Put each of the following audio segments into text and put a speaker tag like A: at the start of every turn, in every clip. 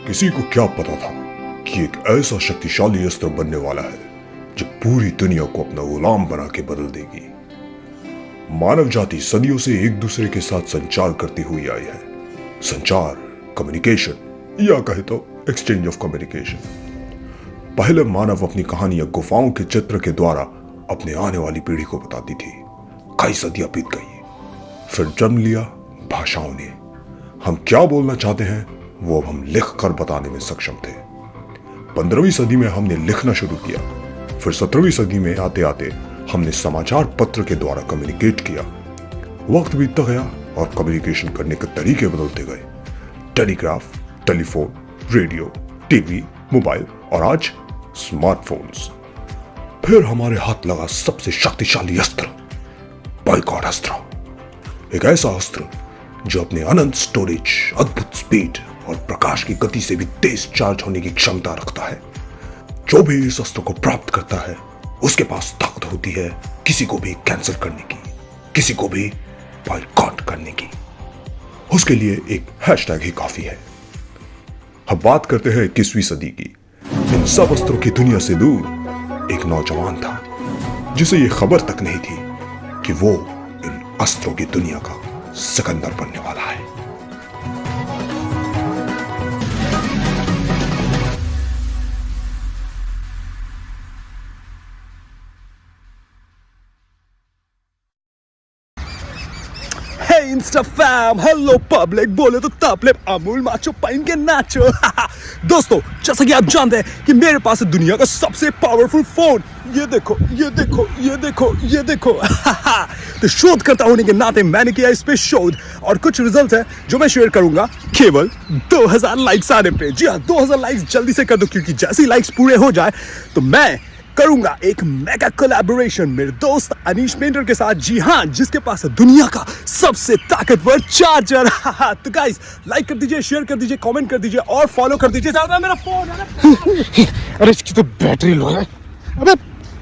A: किसी को क्या पता था कि एक ऐसा शक्तिशाली अस्त्र बनने वाला है जो पूरी दुनिया को अपना गुलाम बना के बदल देगी। मानव जाति सदियों से एक दूसरे के साथ संचार करती हुई आई है। संचार, कम्युनिकेशन, या कहे तो एक्सचेंज ऑफ कम्युनिकेशन। पहले मानव अपनी कहानियां गुफाओं के चित्र के द्वारा अपने आने वाली पीढ़ी को बताती थी। कई सदियां बीत गई, फिर जन्म लिया भाषाओं ने। हम क्या बोलना चाहते हैं वो अब हम लिख कर बताने में सक्षम थे। 15वीं सदी में हमने लिखना शुरू किया, फिर 17वीं सदी में आते आते हमने समाचार पत्र के द्वारा कम्युनिकेट किया। वक्त बीतता गया और कम्युनिकेशन करने के तरीके बदलते गए। Telegraph, telephone, radio, TV, mobile और आज स्मार्टफोन्स। फिर हमारे हाथ लगा सबसे शक्तिशाली अस्त्र, बॉयकॉट अस्त्र। एक ऐसा अस्त्र जो अपने अनंत स्टोरेज, अद्भुत स्पीड और प्रकाश की गति से भी तेज चार्ज होने की क्षमता रखता है। जो भी इस अस्त्र को प्राप्त करता है उसके पास ताकत होती है किसी को भी कैंसिल करने की, किसी को भी बॉयकॉट करने की। उसके लिए एक हैशटैग ही काफी है। अब बात करते हैं 21वीं सदी की। इन सब अस्त्रों की दुनिया से दूर एक नौजवान था जिसे यह खबर तक नहीं थी कि वो इन अस्त्रों की दुनिया का सिकंदर बनने वाला है।
B: इंस्टा फैम, हेलो पब्लिक, बोले तो तपले अमूल माचो पाइन के नाचो। दोस्तों, जैसा कि आप जानते हैं कि मेरे पास है दुनिया का सबसे पावरफुल फोन। ये देखो, ये देखो, ये देखो, ये देखो। तो शोधकर्ता होने के नाते मैंने किया इस पे शोध और कुछ रिजल्ट है जो मैं शेयर करूंगा केवल 2000 लाइक्स आने पे। जी हाँ, 2000 लाइक्स जल्दी से कर दो, क्योंकि जैसे ही लाइक्स पूरे हो जाए तो मैं करूंगा एक मेगा कोलैबोरेशन मेरे दोस्त अनीश पेंटर के साथ। जी हाँ, जिसके पास है दुनिया का सबसे ताकतवर चार्जर। तो गाइस, लाइक कर दीजिए, शेयर कर दीजिए, कमेंट कर दीजिए और फॉलो कर दीजिए। ज्यादा मेरा फोन है।
C: अरे इसकी तो बैटरी लो है। अबे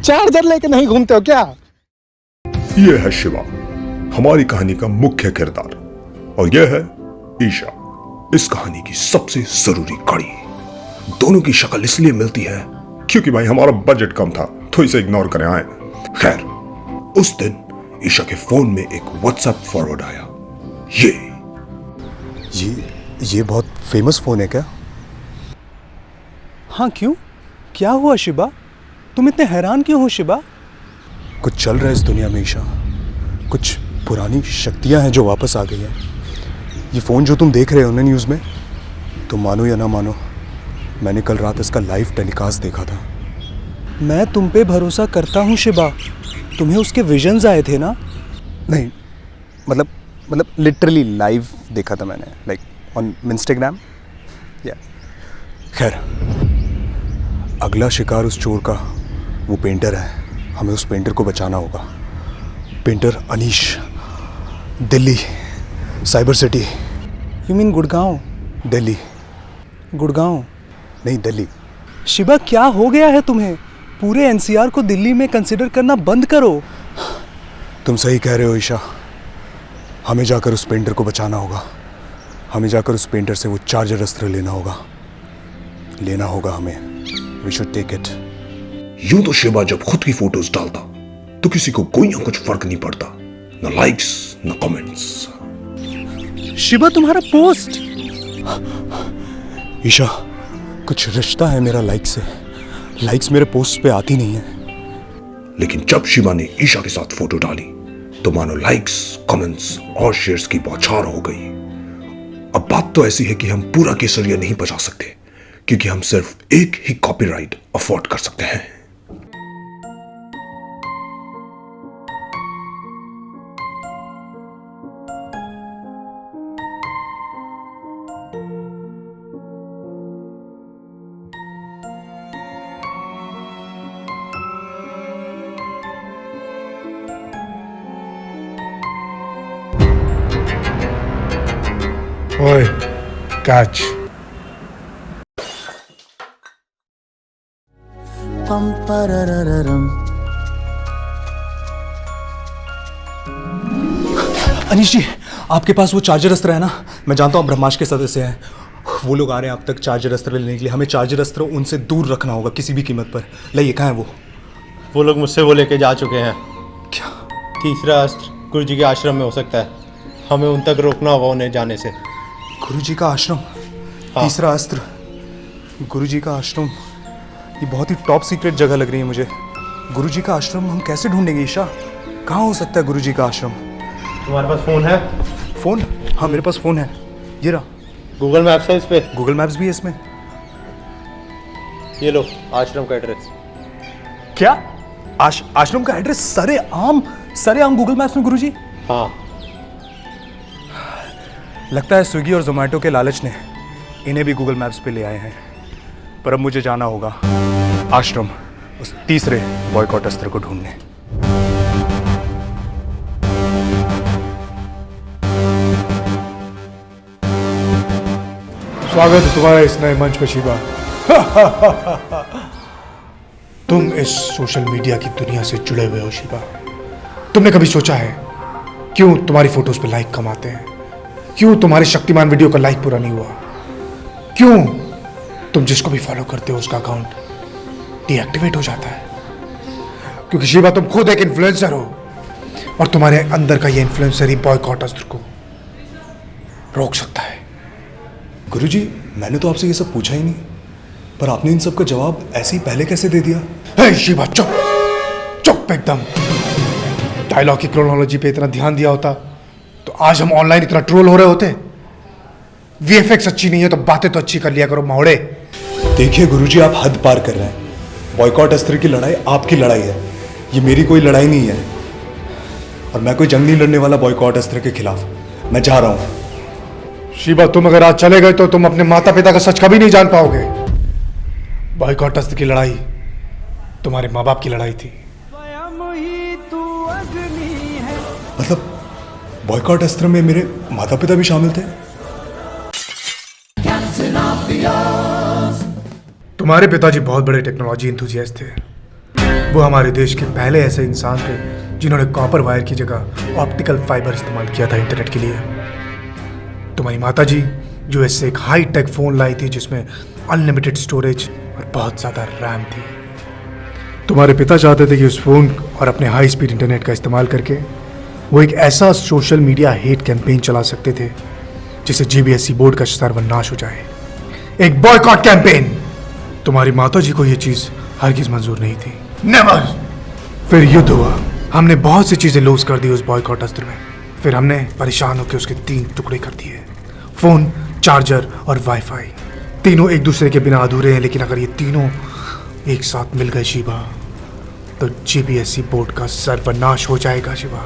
C: चार्जर लेके नहीं घूमते हो क्या?
A: यह है शिवा, हमारी कहानी का मुख्य किरदार, और यह है ईशा, इस कहानी की सबसे जरूरी कड़ी। दोनों की शक्ल इसलिए मिलती है क्योंकि भाई हमारा बजट कम था, तो इसे इग्नोर करें आए। खैर, उस दिन ईशा के फोन में एक व्हाट्सएप फॉरवर्ड आया।
C: ये बहुत फेमस फोन है क्या?
B: हाँ, क्यों? क्या हुआ शिबा? तुम इतने हैरान क्यों हो शिबा?
C: कुछ चल रहा है इस दुनिया में ईशा। कुछ पुरानी शक्तियां हैं जो वापस आ गई हैं। ये फोन जो तुम देख रहे हो ना न्यूज़ में, तुम मानो या ना मानो, मैंने कल रात इसका लाइव टेलीकास्ट देखा था।
B: मैं तुम पे भरोसा करता हूँ शिबा। तुम्हें उसके विजन्स आए थे ना?
C: नहीं, मतलब लिटरली लाइव देखा था मैंने, लाइक ऑन इंस्टाग्राम। या खैर, अगला शिकार उस चोर का वो पेंटर है। हमें उस पेंटर को बचाना होगा। Painter Anish, Delhi, cyber city.
B: You mean Gurgaon?
C: Delhi
B: Gurgaon
C: नहीं, दिल्ली।
B: शिबा, क्या हो गया है तुम्हें? पूरे एनसीआर को दिल्ली में कंसिडर करना बंद करो।
C: तुम सही कह रहे हो ईशा। हमें जाकर उस पेंटर को बचाना होगा। हमें जाकर उस पेंटर से वो चार्जर अस्त्र लेना होगा हमें। We should take it.
A: यूं तो शिवा जब खुद की फोटोज डालता तो किसी को कोई ना कुछ फर्क नहीं पड़ता, न लाइक्स न कमेंट्स।
B: शिबा, तुम्हारा पोस्ट।
C: ईशा, कुछ रिश्ता है मेरा लाइक से। लाइक्स मेरे पोस्ट पे आती नहीं है।
A: लेकिन जब शिवा ने ईशा के साथ फोटो डाली तो मानो लाइक्स, कमेंट्स और शेयर्स की बौछार हो गई। अब बात तो ऐसी है कि हम पूरा केसरिया नहीं बचा सकते, क्योंकि हम सिर्फ एक ही कॉपीराइट अफोर्ड कर सकते हैं।
D: ओए, कैच।
E: पम पररररम।
B: अनीश जी, आपके पास वो चार्जर अस्त्र है ना? मैं जानता हूँ ब्रह्मास्त्र के सदस्य हैं।
C: वो लोग आ रहे हैं अब तक चार्जर अस्त्र लेने के लिए। हमें चार्जर अस्त्र उनसे दूर रखना होगा किसी भी कीमत पर। लाइए, कहाँ है
F: वो लोग मुझसे वो लेके जा चुके हैं।
C: क्या?
F: तीसरा अस्त्र गुरु जी के आश्रम में हो सकता है, हमें उन तक रोकना होगा उन्हें जाने से।
C: गुरु जी का आश्रम? तीसरा अस्त्र, गुरु जी का आश्रम, ये बहुत ही टॉप सीक्रेट जगह लग रही है मुझे। गुरु जी का आश्रम हम कैसे ढूंढेंगे ईशा? कहाँ हो सकता है गुरु जी का आश्रम?
F: तुम्हारे पास फ़ोन है?
C: फ़ोन? हाँ, मेरे पास फ़ोन है, ये रहा।
F: गूगल मैप्स है इस पे?
C: गूगल मैप्स भी है इसमें।
F: ये लो आश्रम का एड्रेस।
C: क्या? आश्रम का एड्रेस सरेआम गूगल मैप्स में गुरुजी?
F: हाँ।
C: लगता है स्विगी और जोमेटो के लालच ने इन्हें भी गूगल मैप्स पे ले आए हैं। पर अब मुझे जाना होगा आश्रम, उस तीसरे बॉयकॉट अस्त्र को ढूंढने।
D: स्वागत है तुम्हारा इस नए मंच पे शिवा। तुम इस सोशल मीडिया की दुनिया से जुड़े हुए हो शिवा। तुमने कभी सोचा है क्यों तुम्हारी फोटोज पे लाइक कम आते हैं? क्यों तुम्हारे शक्तिमान वीडियो का लाइक पूरा नहीं हुआ? क्यों तुम जिसको भी फॉलो करते हो उसका अकाउंट डीएक्टिवेट हो जाता है? क्योंकि शिवा तुम खुद एक इन्फ्लुएंसर हो और तुम्हारे अंदर का ये इन्फ्लुएंसर ही बॉयकॉट अस्त्र को रोक सकता है।
C: गुरुजी, मैंने तो आपसे ये सब पूछा ही नहीं, पर आपने इन सब का जवाब ऐसे ही पहले कैसे दे दिया?
D: हे शिवा, चुप चुप एकदम। डायलॉग की क्रोनोलॉजी पे इतना ध्यान दिया होता तो आज हम ऑनलाइन इतना ट्रोल हो रहे होते। वीएफएक्स अच्छी नहीं है तो बातें तो अच्छी कर लिया करो मावड़े।
C: देखिए गुरुजी, आप हद पार कर रहे हैं। बॉयकॉट अस्त्र की लड़ाई आपकी लड़ाई है, ये मेरी कोई लड़ाई नहीं है। और मैं कोई जंग नहीं लड़ने वाला बॉयकॉट अस्त्र के खिलाफ। मैं जा रहा हूं।
D: शिवा, तुम अगर आज चले गए तो तुम अपने माता पिता का सच कभी नहीं जान पाओगे। बॉयकॉट अस्त्र की लड़ाई तुम्हारे माँ बाप की लड़ाई थी।
C: मतलब बॉयकॉट अस्त्र में मेरे माता पिता भी शामिल थे?
D: तुम्हारे पिताजी बहुत बड़े टेक्नोलॉजी एंथुसियास्ट थे। वो हमारे देश के पहले ऐसे इंसान थे जिन्होंने कॉपर वायर की जगह ऑप्टिकल फाइबर इस्तेमाल किया था इंटरनेट के लिए। तुम्हारी माताजी यूएस से एक हाई टेक फोन लाई थी जिसमें अनलिमिटेड स्टोरेज और बहुत ज़्यादा रैम थी। तुम्हारे पिता चाहते थे कि उस फोन और अपने हाई स्पीड इंटरनेट का इस्तेमाल करके वो एक ऐसा सोशल मीडिया हेट कैंपेन चला सकते थे जिससे जीबीएसई बोर्ड का सर्वनाश हो जाए। एक बॉयकॉट कैंपेन। तुम्हारी माताजी को यह चीज़ हरगिज मंजूर नहीं थी। नेवर। फिर युद्ध हुआ। हमने बहुत सी चीज़ें लूज कर दी उस बॉयकॉट अस्त्र में। फिर हमने परेशान होकर उसके 3 टुकड़े कर दिए, फोन, चार्जर और वाईफाई। तीनों एक दूसरे के बिना अधूरे हैं, लेकिन अगर ये तीनों एक साथ मिल गए शिवा तो जीबीएसई बोर्ड का सर्वनाश हो जाएगा शिवा।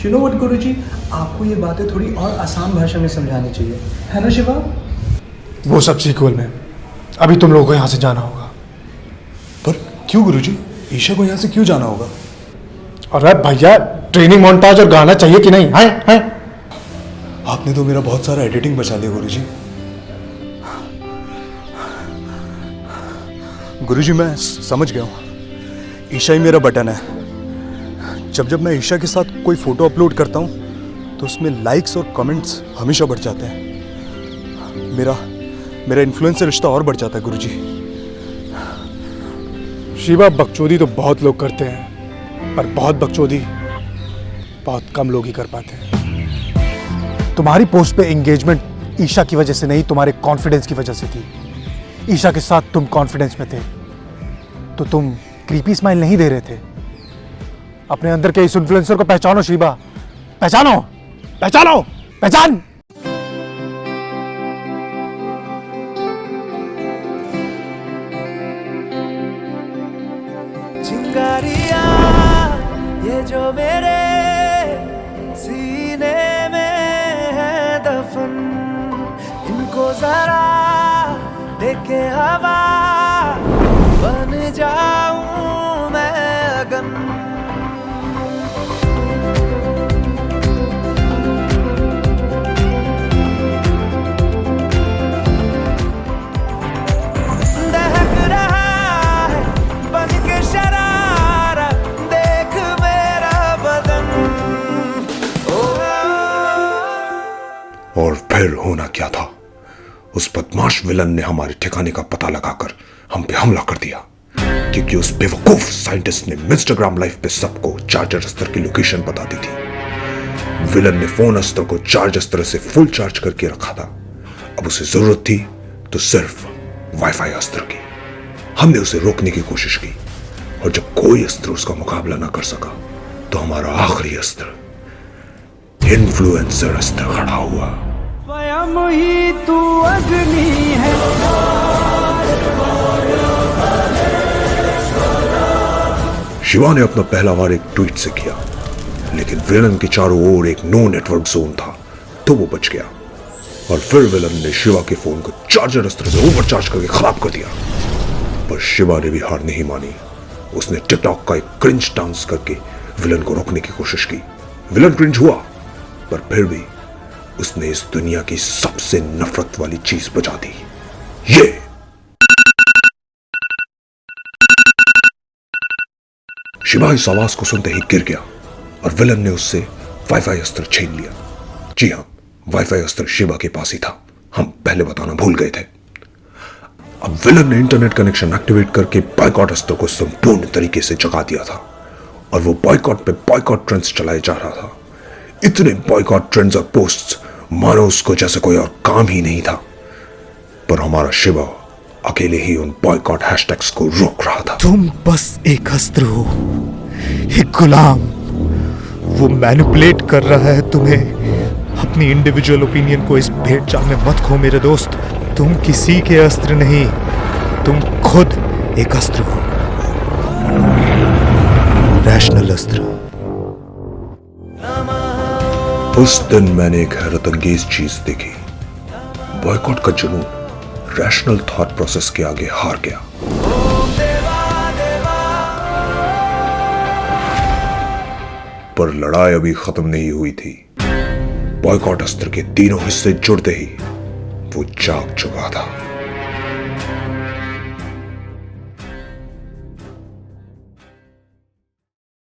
G: You know what, गुरुजी, आपको ये बातें थोड़ी और आसान भाषा में समझानी चाहिए, है ना शिवा?
D: वो सब सीक्वल में। अभी तुम लोगों को यहाँ से जाना होगा।
C: पर क्यों गुरुजी? ईशा को यहाँ से क्यों जाना होगा?
D: अरे भैया, ट्रेनिंग मोन्टाज और गाना चाहिए कि नहीं? है?
C: आपने तो मेरा बहुत सारा एडिटिंग बचा लिया गुरुजी। गुरुजी, मैं समझ गया हूँ। ईशा ही मेरा बटन है। जब मैं ईशा के साथ कोई फोटो अपलोड करता हूँ तो उसमें लाइक्स और कमेंट्स हमेशा बढ़ जाते हैं। मेरा इन्फ्लुएंस से रिश्ता और बढ़ जाता है गुरुजी।
D: शिवा, बकचोदी तो बहुत लोग करते हैं, पर बहुत बकचोदी बहुत कम लोग ही कर पाते हैं। तुम्हारी पोस्ट पे एंगेजमेंट ईशा की वजह से नहीं, तुम्हारे कॉन्फिडेंस की वजह से थी। ईशा के साथ तुम कॉन्फिडेंस में थे तो तुम क्रीपी स्माइल नहीं दे रहे थे। अपने अंदर के इस इन्फ्लुएंसर को पहचानो शिवा, पहचानो, पहचानो, पहचान।
E: चिंगारियां ये जो मेरे सीने में है दफन, इनको जरा देखे हवा बन जाऊं मैं अगन। दहक रहा है बन के शरारा, देख मेरा बदन।
A: और फिर होना क्या था? उस बदमाश विलन ने हमारे ठिकाने का पता लगाकर हम पे हमला कर दिया, क्योंकि उस बेवकूफ साइंटिस्ट ने इंस्टाग्राम लाइव पे सबको चार्जर अस्त्र की लोकेशन बता दी थी। विलन ने फोन अस्त्र को चार्ज अस्त्र से फुल चार्ज करके रखा था। अब उसे जरूरत थी तो सिर्फ वाईफाई अस्त्र की। हमने उसे रोकने की कोशिश की, और जब कोई अस्त्र उसका मुकाबला ना कर सका तो हमारा आखिरी अस्त्र इन्फ्लुएंसर अस्त्र खड़ा हुआ।
E: स्वयं ही तू अग्नि है।
A: शिवा ने अपना पहला वार एक ट्वीट से किया, लेकिन विलन के चारों ओर एक नो नेटवर्क जोन था, तो वो बच गया। और फिर विलन ने शिवा के फोन को चार्जर अस्त्र से ओवरचार्ज करके खराब कर दिया। पर शिवा ने भी हार नहीं मानी। उसने टिकटॉक का एक क्रिंज डांस करके विलन को रोकने की कोशिश की। विलन क्रिंज हुआ, पर फिर भी उसने इस दुनिया की सबसे नफरत वाली चीज बजा दी, ये। शिवा इस आवाज को सुनते ही गिर गया और विलन ने उससे वाईफाई अस्त्र छीन लिया। जी हां, वाईफाई अस्त्र शिवा के पास ही था, हम पहले बताना भूल गए थे। अब विलन ने इंटरनेट कनेक्शन एक्टिवेट करके बॉयकॉट अस्त्र को संपूर्ण तरीके से जगा दिया था, और वो बॉयकॉट पे बॉयकॉट ट्रेंड्स चलाए जा रहा था। इतने बॉयकॉट ट्रेंड्स और पोस्ट्स मानो उसको जैसे कोई और काम ही नहीं था। पर हमारा शिवा अकेले ही उन बॉयकॉट हैशटैग्स को रोक रहा था।
C: तुम बस एक अस्त्र हो, एक गुलाम। वो मैनिपुलेट कर रहा है तुम्हें। अपनी इंडिविजुअल ओपिनियन को इस भेड़ चाल में मत खो मेरे दोस्त। तुम किसी के अस्त्र नहीं, तुम खुद एक अस्त्र हो, रैशनल अस्त्र।
A: उस दिन मैंने एक हैरत अंगेज चीज देखी। बॉयकॉट का जुनून रैशनल थॉट प्रोसेस के आगे हार गया। पर लड़ाई अभी खत्म नहीं हुई थी। बॉयकॉट अस्त्र के तीनों हिस्से जुड़ते ही वो जाग चुका था।